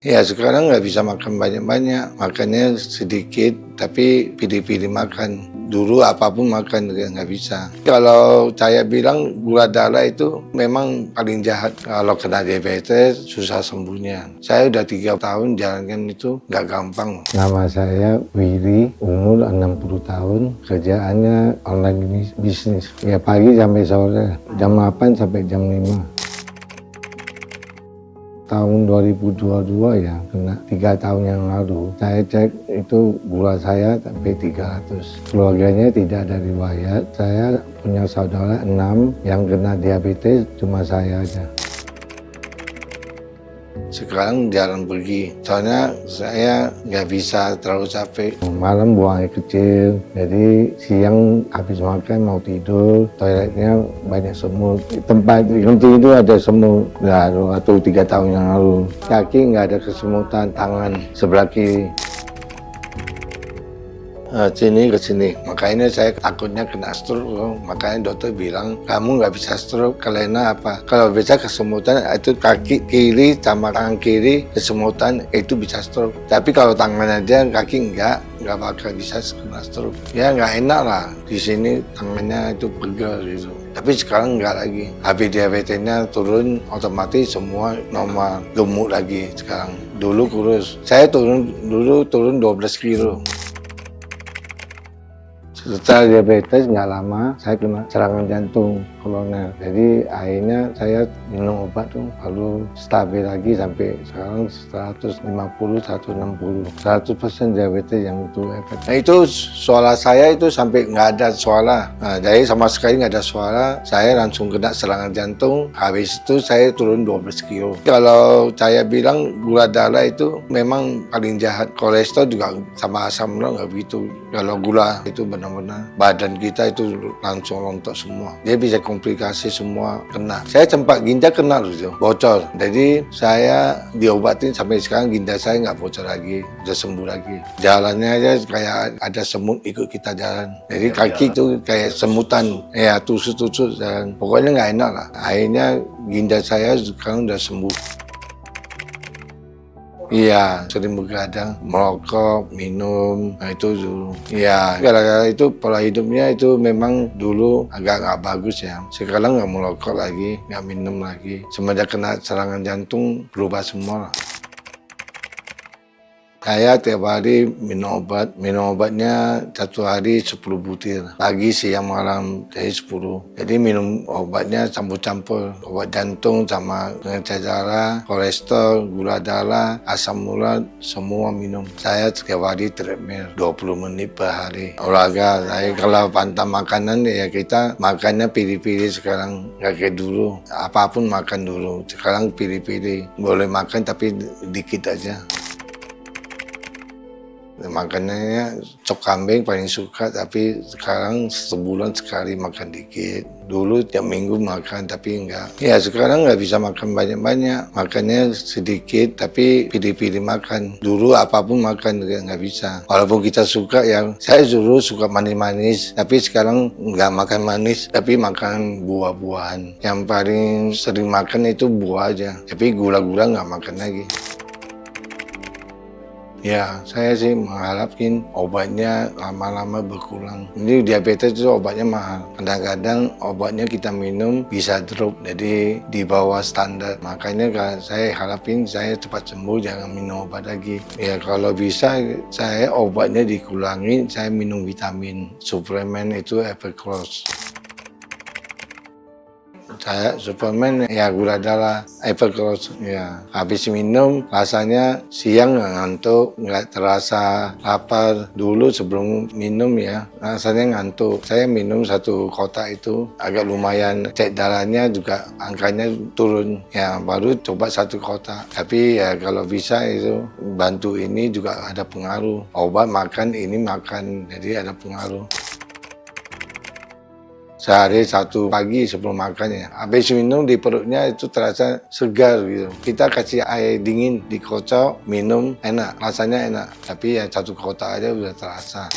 Ya sekarang nggak bisa makan banyak-banyak, makannya sedikit tapi pilih-pilih makan. Dulu apapun makan nggak bisa. Kalau saya bilang gula darah itu memang paling jahat. Kalau kena diabetes susah sembuhnya. Saya udah 3 tahun jalankan itu nggak gampang. Nama saya Willy, umur 60 tahun, kerjaannya online bisnis. Ya pagi sampai sore, jam 8 sampai jam 5. Tahun 2022 ya, kena 3 tahun yang lalu. Saya cek itu gula saya sampai 300. Keluarganya tidak ada riwayat. Saya punya saudara 6 yang kena diabetes, cuma saya aja. Sekarang jarang pergi, soalnya saya nggak bisa terlalu capek. Malam buang air kecil, jadi siang habis makan mau tidur, toiletnya banyak semut. Di tempat yang tidur ada semut, waktu 3 tahun yang lalu. Kaki nggak ada kesemutan, tangan sebelah kiri. Sini ke sini, makanya saya takutnya kena stroke. Makanya dokter bilang kamu nggak bisa stroke karena apa? Kalau bisa kesemutan itu kaki kiri sama tangan kiri kesemutan itu bisa stroke. Tapi kalau tangan aja kaki nggak bakal bisa kena stroke. Ya nggak enak lah di sini tangannya itu pegel gitu. Tapi sekarang nggak lagi. Habis diabetesnya turun otomatis semua normal, gemuk lagi sekarang. Dulu kurus, saya dulu turun 12 kilo. Setelah diabetes nggak lama saya kena serangan jantung koroner. Jadi akhirnya saya minum obat tuh lalu stabil lagi sampai sekarang 150, 160. 100% diabetes yang itu efek. Nah itu suara saya itu sampai nggak ada suara. Nah, jadi sama sekali nggak ada suara. Saya langsung kena serangan jantung. Habis itu saya turun 12 kilo. Kalau saya bilang gula darah itu memang paling jahat. Kolesterol juga sama asam urat nggak begitu. Kalau gula itu benar-benar badan kita itu langsung rontok semua. Dia bisa komplikasi semua kena. Saya sempat ginjal kena loh, bocor. Jadi saya diobatin sampai sekarang ginjal saya nggak bocor lagi, udah sembuh lagi. Jalannya aja kayak ada semut ikut kita jalan. Jadi kaki itu kayak semutan, ya tusuk-tusuk jalan. Pokoknya nggak enak lah. Akhirnya ginjal saya sekarang udah sembuh. Iya, sering begadang, merokok, minum, nah itu dulu. Iya, gara-gara itu pola hidupnya itu memang dulu agak nggak bagus ya. Sekarang nggak merokok lagi, nggak minum lagi. Semenjak kena serangan jantung berubah semua. Saya tiap hari minum obat. Minum obatnya 1 hari 10 butir. Pagi, siang, malam, jadi 10. Jadi minum obatnya campur-campur. Obat jantung sama pengecek darah, kolesterol, gula darah, asam urat, semua minum. Saya setiap hari treadmill 20 menit per hari. Olahraga, saya kalau pantang makanan ya kita makannya pilih-pilih sekarang. Nggak kayak dulu. Apapun makan dulu. Sekarang pilih-pilih. Boleh makan tapi dikit aja. Makanannya sop kambing paling suka, tapi sekarang sebulan sekali makan dikit. Dulu tiap minggu makan tapi enggak. Ya sekarang nggak bisa makan banyak-banyak, makannya sedikit tapi pilih-pilih makan. Dulu apapun makan nggak bisa. Walaupun kita suka ya, saya dulu suka manis-manis, tapi sekarang nggak makan manis, tapi makan buah-buahan. Yang paling sering makan itu buah aja, tapi gula-gula nggak makan lagi. Ya, saya sih mengharapkan obatnya lama-lama berkurang. Ini diabetes itu obatnya mahal. Kadang-kadang obatnya kita minum bisa drop, jadi di bawah standar. Makanya saya harapin saya cepat sembuh, jangan minum obat lagi. Ya kalau bisa saya obatnya dikurangi, saya minum vitamin. Suplemen itu Evercross. Saya suplemen ya gula darah, Evercross ya. Habis minum rasanya siang nggak ngantuk, nggak terasa lapar. Dulu sebelum minum ya rasanya ngantuk. Saya minum 1 kotak itu agak lumayan, cek darahnya juga angkanya turun. Ya baru coba 1 kotak. Tapi ya kalau bisa itu bantu ini juga ada pengaruh. Obat makan ini makan, jadi ada pengaruh. Sehari 1 pagi sebelum makannya. Habis minum di perutnya itu terasa segar gitu. Kita kasih air dingin dikocok, minum enak, rasanya enak. Tapi ya 1 kotak aja udah terasa.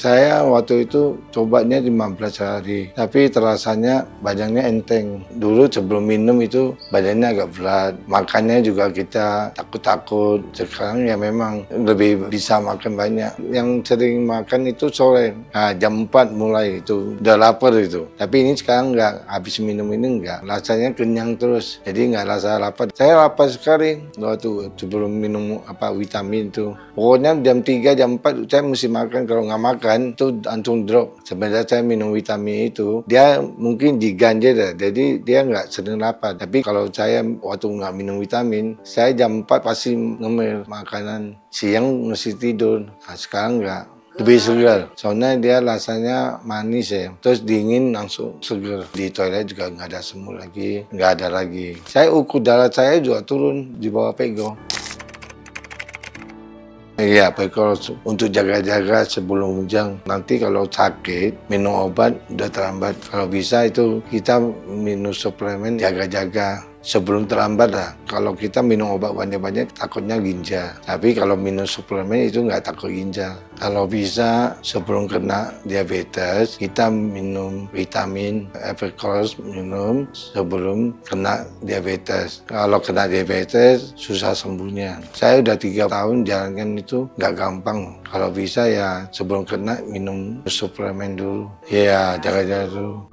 Saya waktu itu cobanya 15 hari, tapi terasanya badannya enteng. Dulu sebelum minum itu badannya agak berat, makannya juga kita takut-takut. Sekarang ya memang lebih bisa makan banyak. Yang sering makan itu sore, nah, jam 4 mulai itu udah lapar itu. Tapi ini sekarang nggak, habis minum ini nggak, rasanya kenyang terus. Jadi nggak rasa lapar. Saya lapar sekali waktu sebelum minum vitamin itu. Pokoknya jam 3, jam 4 saya mesti makan. Kalau nggak makan itu langsung drop. Sebenarnya saya minum vitamin itu, dia mungkin diganjel dah, jadi dia nggak sering lapar. Tapi kalau saya waktu nggak minum vitamin, saya jam 4 pasti ngemil makanan. Siang mesti tidur. Nah, sekarang nggak. Lebih segar. Soalnya dia rasanya manis ya. Terus dingin langsung segar. Di toilet juga nggak ada semut lagi. Nggak ada lagi. Saya ukur darah saya juga turun di bawah pego. Iya, kalau untuk jaga-jaga sebelum hujan. Nanti kalau sakit, minum obat udah terlambat. Kalau bisa itu kita minum suplemen jaga-jaga. Sebelum terlambat lah. Kalau kita minum obat banyak-banyak takutnya ginjal. Tapi kalau minum suplemen itu nggak takut ginjal. Kalau bisa sebelum kena diabetes, kita minum vitamin Evercross minum sebelum kena diabetes. Kalau kena diabetes susah sembuhnya. Saya udah 3 tahun jalankan itu nggak gampang. Kalau bisa ya sebelum kena minum suplemen dulu. Ya jaga-jaga dulu.